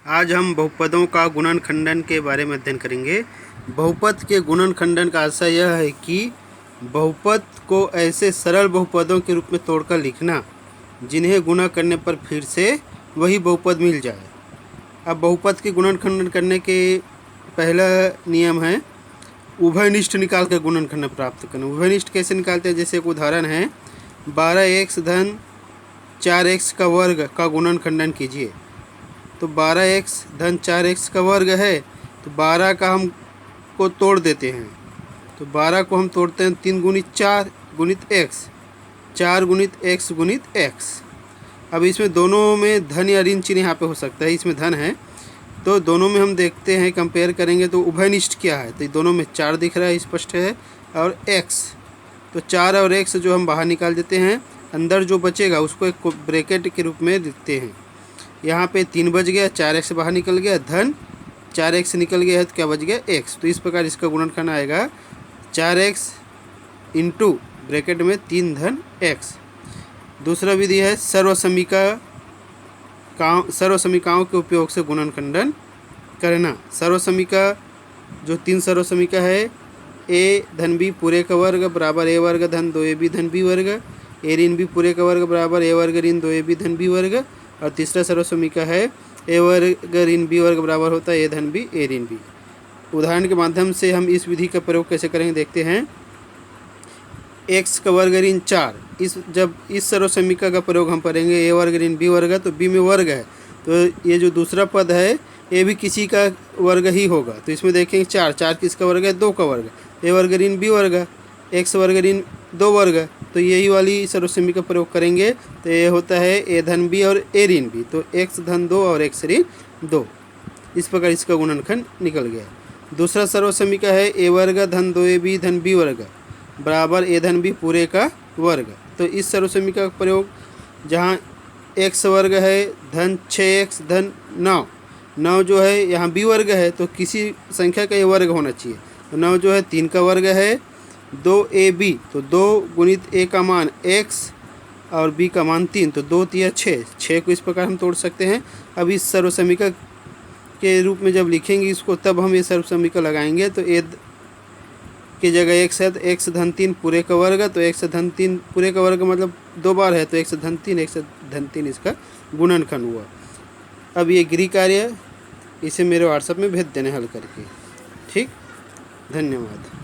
आज हम बहुपदों का गुणन खंडन के बारे में अध्ययन करेंगे। बहुपद के गुणन खंडन का आशय यह है कि बहुपद को ऐसे सरल बहुपदों के रूप में तोड़कर लिखना जिन्हें गुणा करने पर फिर से वही बहुपद मिल जाए। अब बहुपद के गुणन खंडन करने के पहला नियम है उभयनिष्ठ निकाल कर गुणन खंडन प्राप्त करना। उभयनिष्ठ कैसे निकालते हैं? जैसे एक उदाहरण है 12x धन 4x का वर्ग का गुणन खंडन कीजिए। तो 12x धन 4x का वर्ग है, तो 12 का हम को तोड़ देते हैं। तो 12 को हम तोड़ते हैं 3 गुणित 4 गुणित x, 4 गुणित x गुणित x। अब इसमें दोनों में धन या ऋण चिन्ह यहाँ पे हो सकता है, इसमें धन है तो दोनों में हम देखते हैं, कंपेयर करेंगे तो उभयनिष्ठ क्या है। तो दोनों में 4 दिख रहा है, स्पष्ट है, और x। तो 4 और x जो हम बाहर निकाल देते हैं, अंदर जो बचेगा उसको एक ब्रैकेट के रूप में लिखते हैं। यहाँ पे 3 बच गया, 4x बाहर निकल गया, धन 4x निकल गया है तो क्या बच गया x। तो इस प्रकार इसका गुणनखंड आएगा 4x इंटू ब्रैकेट में 3 धन x। दूसरा विधि है सर्वसमीकाओं के उपयोग से गुणनखंडन करना। सर्वसमीका जो 3 सर्वसमीका है, a धन b पूरे का वर्ग बराबर a वर्ग धन 2ab धन b वर्ग, a ऋण b पूरे का वर्ग बराबर a वर्ग ऋण 2ab धन b वर्ग, और तीसरा सर्वसमीका है a वर्ग ऋण b वर्ग बराबर होता है a धन b a ऋण b। उदाहरण के माध्यम से हम इस विधि का प्रयोग कैसे करेंगे देखते हैं। x का वर्ग ऋण 4, जब इस सर्वसमीका का प्रयोग हम करेंगे a वर्ग ऋण b वर्ग, तो b में वर्ग है तो ये जो दूसरा पद है ये भी किसी का वर्ग ही होगा। तो इसमें देखेंगे 4 किसका वर्ग है, 2 का वर्ग, a वर्ग ऋण b वर्ग, x वर्ग ऋण 2 वर्ग। तो यही वाली सर्वसमीका का प्रयोग करेंगे तो ये होता है a धन b और a ऋण b, तो x धन 2 और x ऋण 2। इस प्रकार इसका गुणनखंड निकल गया। दूसरा सर्वसमीका है a वर्ग धन 2ab धन b वर्ग बराबर a धन b पूरे का वर्ग। तो इस सर्वसमीका का प्रयोग जहाँ x वर्ग है धन 6x धन 9 जो है यहाँ b वर्ग है तो किसी संख्या का ये वर्ग होना चाहिए। तो 9 जो है 3 का वर्ग है, 2ab तो 2 गुणित a का मान x और b का मान 3, तो 2 तिया 6 को इस प्रकार हम तोड़ सकते हैं। अब इस सर्वसमीका के रूप में जब लिखेंगे इसको तब हम ये सर्वसमीका लगाएंगे। तो a की जगह x है तो x धन 3 पूरे का वर्ग, तो x धन 3 पूरे का वर्ग मतलब 2 बार है तो x धन 3 इसका गुणनखंड हुआ। अब ये गृह कार्य इसे मेरे व्हाट्सएप में भेज देने हल करके। ठीक, धन्यवाद।